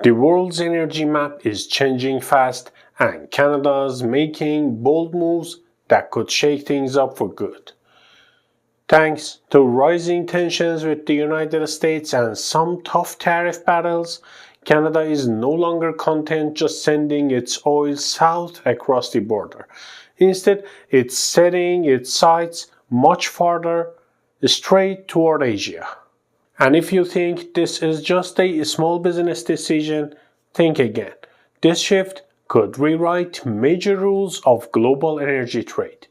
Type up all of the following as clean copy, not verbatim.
The world's energy map is changing fast, and Canada's making bold moves that could shake things up for good. Thanks to rising tensions with the United States and some tough tariff battles, Canada is no longer content just sending its oil south across the border. Instead, it's setting its sights much farther straight toward Asia. And if you think this is just a small business decision, think again. This shift could rewrite major rules of global energy trade.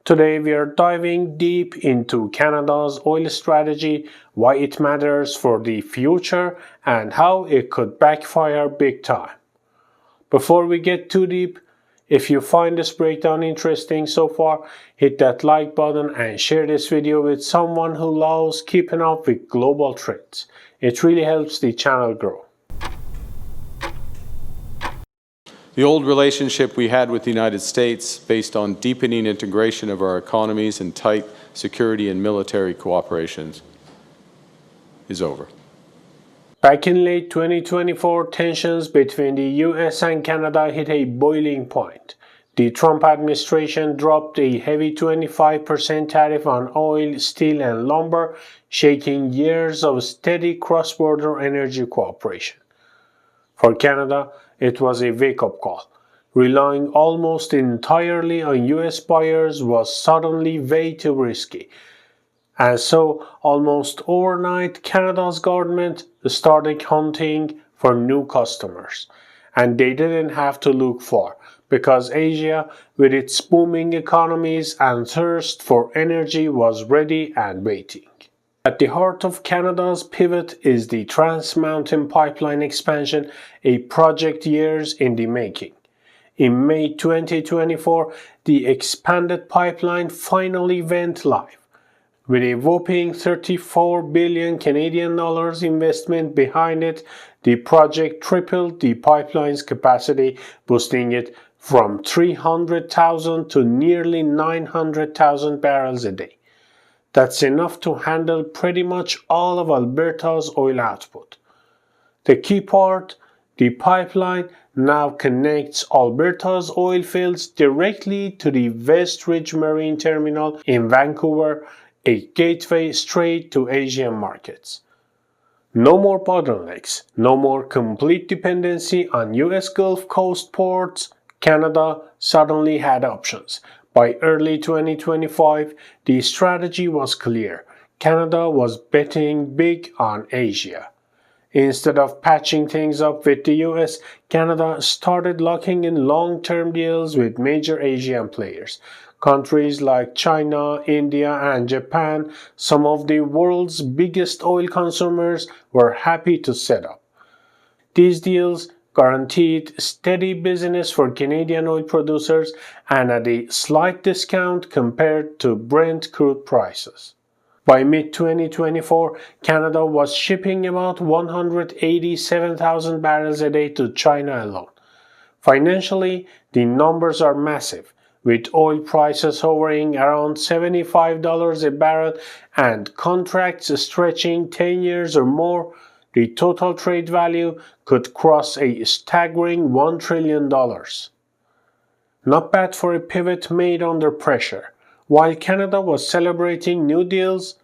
Today we are diving deep into Canada's oil strategy, why it matters for the future, and how it could backfire big time. Before we get too deep, if you find this breakdown interesting so far, hit that like button and share this video with someone who loves keeping up with global trends. It really helps the channel grow. The old relationship we had with the United States, based on deepening integration of our economies and tight security and military cooperations, is over. Back in late 2024, tensions between the US and Canada hit a boiling point. The Trump administration dropped a heavy 25% tariff on oil, steel, and lumber, shaking years of steady cross-border energy cooperation. For Canada, it was a wake-up call. Relying almost entirely on US buyers was suddenly way too risky. And so, almost overnight, Canada's government started hunting for new customers. And they didn't have to look far, because Asia, with its booming economies and thirst for energy, was ready and waiting. At the heart of Canada's pivot is the Trans Mountain Pipeline expansion, a project years in the making. In May 2024, the expanded pipeline finally went live. With a whopping 34 billion Canadian dollars investment behind it, the project tripled the pipeline's capacity, boosting it from 300,000 to nearly 900,000 barrels a day. That's enough to handle pretty much all of Alberta's oil output. The key part, the pipeline now connects Alberta's oil fields directly to the West Ridge Marine Terminal in Vancouver, a gateway straight to Asian markets. No more bottlenecks, no more complete dependency on US Gulf Coast ports. Canada suddenly had options. By early 2025, the strategy was clear. Canada was betting big on Asia. Instead of patching things up with the US, Canada started locking in long-term deals with major Asian players. Countries like China, India, and Japan, some of the world's biggest oil consumers, were happy to set up. These deals guaranteed steady business for Canadian oil producers and at a slight discount compared to Brent crude prices. By mid-2024, Canada was shipping about 187,000 barrels a day to China alone. Financially, the numbers are massive, with oil prices hovering around $75 a barrel and contracts stretching 10 years or more. The total trade value could cross a staggering $1 trillion. Not bad for a pivot made under pressure. While Canada was celebrating new deals,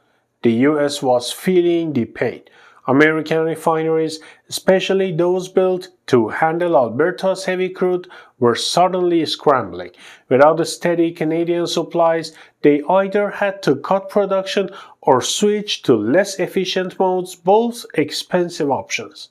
the US was feeling the pain. American refineries, especially those built to handle Alberta's heavy crude, were suddenly scrambling. Without steady Canadian supplies, they either had to cut production or switch to less efficient modes, both expensive options.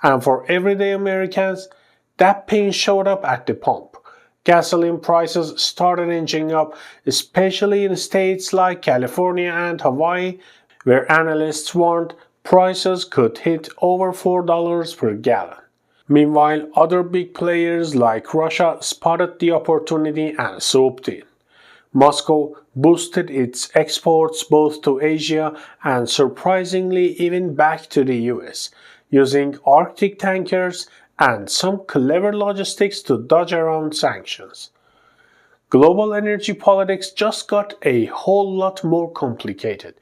And for everyday Americans, that pain showed up at the pump. Gasoline prices started inching up, especially in states like California and Hawaii, where analysts warned prices could hit over $4 per gallon. Meanwhile, other big players like Russia spotted the opportunity and swooped in. Moscow boosted its exports both to Asia and surprisingly even back to the US, using Arctic tankers and some clever logistics to dodge around sanctions. Global energy politics just got a whole lot more complicated.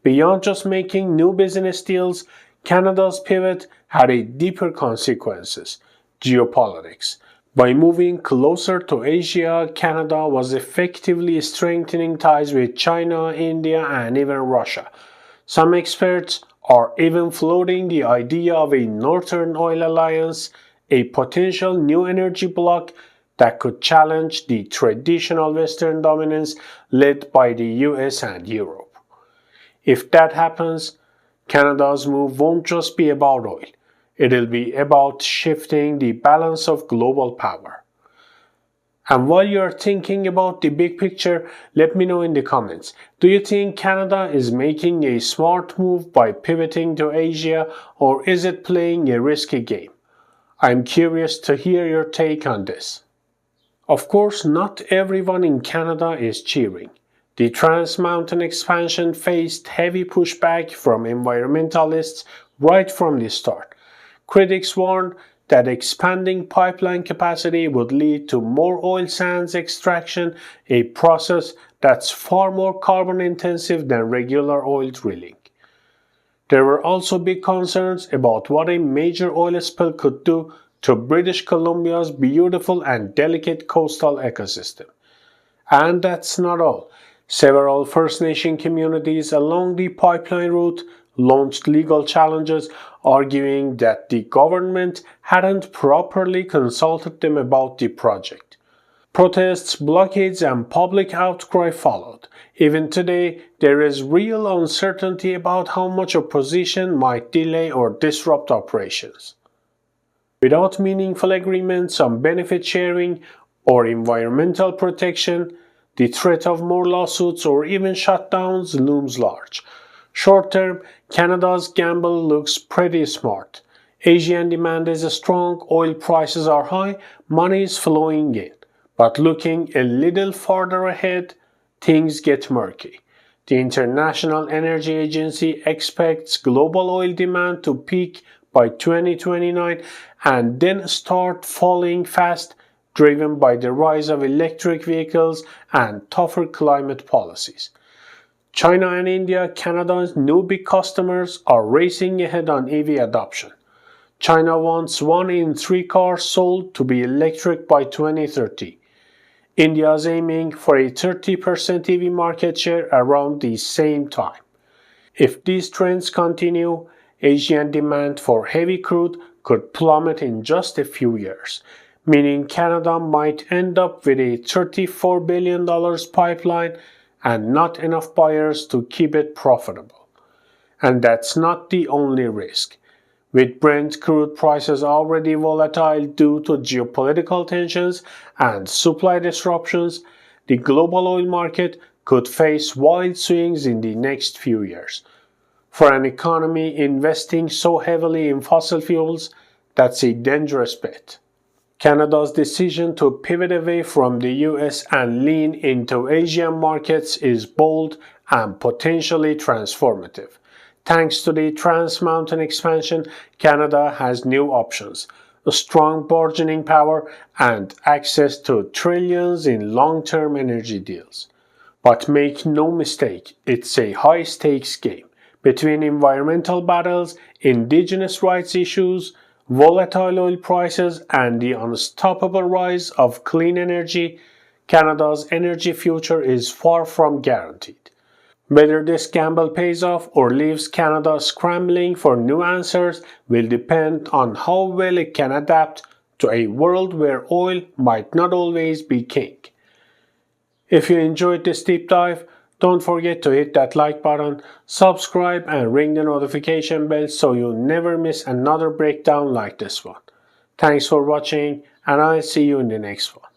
Beyond just making new business deals, Canada's pivot had a deeper consequences: geopolitics. By moving closer to Asia, Canada was effectively strengthening ties with China, India, and even Russia. Some experts are even floating the idea of a Northern Oil Alliance, a potential new energy bloc that could challenge the traditional Western dominance led by the US and Europe. If that happens, Canada's move won't just be about oil. It'll be about shifting the balance of global power. And while you're thinking about the big picture, let me know in the comments. Do you think Canada is making a smart move by pivoting to Asia, or is it playing a risky game? I'm curious to hear your take on this. Of course, not everyone in Canada is cheering. The Trans Mountain expansion faced heavy pushback from environmentalists right from the start. Critics warned that expanding pipeline capacity would lead to more oil sands extraction, a process that's far more carbon intensive than regular oil drilling. There were also big concerns about what a major oil spill could do to British Columbia's beautiful and delicate coastal ecosystem. And that's not all. Several First Nation communities along the pipeline route launched legal challenges, arguing that the government hadn't properly consulted them about the project. Protests, blockades, and public outcry followed. Even today, there is real uncertainty about how much opposition might delay or disrupt operations. Without meaningful agreements on benefit sharing or environmental protection, the threat of more lawsuits or even shutdowns looms large. Short term, Canada's gamble looks pretty smart. Asian demand is strong, oil prices are high, money is flowing in. But looking a little farther ahead, things get murky. The International Energy Agency expects global oil demand to peak by 2029 and then start falling fast, driven by the rise of electric vehicles and tougher climate policies. China and India, Canada's new big customers, are racing ahead on EV adoption. China wants 1 in 3 cars sold to be electric by 2030. India is aiming for a 30% EV market share around the same time. If these trends continue, Asian demand for heavy crude could plummet in just a few years, meaning Canada might end up with a $34 billion pipeline and not enough buyers to keep it profitable. And that's not the only risk. With Brent crude prices already volatile due to geopolitical tensions and supply disruptions, the global oil market could face wild swings in the next few years. For an economy investing so heavily in fossil fuels, that's a dangerous bet. Canada's decision to pivot away from the US and lean into Asian markets is bold and potentially transformative. Thanks to the Trans Mountain expansion, Canada has new options, a strong bargaining power, and access to trillions in long-term energy deals. But make no mistake, it's a high-stakes game. Between environmental battles, indigenous rights issues, volatile oil prices, and the unstoppable rise of clean energy, Canada's energy future is far from guaranteed. Whether this gamble pays off or leaves Canada scrambling for new answers will depend on how well it can adapt to a world where oil might not always be king. If you enjoyed this deep dive, don't forget to hit that like button, subscribe, and ring the notification bell so you never miss another breakdown like this one. Thanks for watching, and I'll see you in the next one.